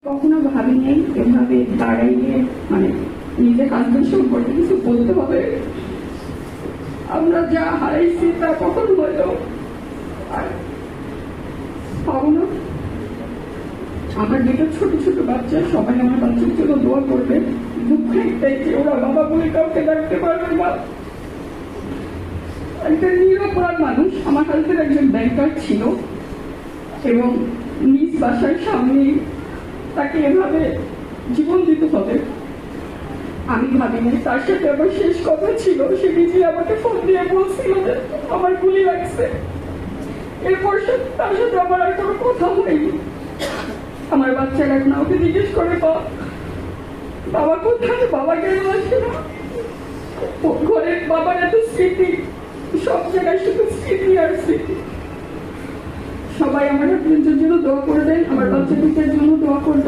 কখনো ভাবিনি এভাবে দাঁড়াইয়ে মানে নিজের হাজবেন্ড সম্পর্কে কিছু বলতে হবে। আমরা যা হারাইছি তা কখন হইলো আর পাবো না। আমার দুটো ছোট ছোট বাচ্চা, সবাই আমার বাচ্চার জন্য দোয়া করবে। দুঃখ একটাই যে ওরা বাবা বলে কাউকে ডাকতে পারবে না। একটা নিরপরাধ মানুষ, আমার হাজবেন্ড একজন ব্যাংকার ছিল এবং নিজ বাসার সামনে তাকে এভাবে জীবন দিতে হবে আমি ভাবিনি। তার সাথে আমার শেষ কথা ছিল, সে নিজে আমাকে ফোন দিয়ে বলছিল যে আমার গুলি লাগছে। এরপর তার সাথে আমার আর কোনো কথা হয়নি। আমার বাচ্চারা এখন ওকে জিজ্ঞেস করে বাবা কোথায়, বাবা কেন আসে না। ঘরের বাবার এত স্মৃতি, সব জায়গায় শুধু স্মৃতি আর স্মৃতি। সবাই আমার আপনাদের জন্য দোয়া করবেন, আমার বাচ্চা দুটার জন্য দোয়া করবেন।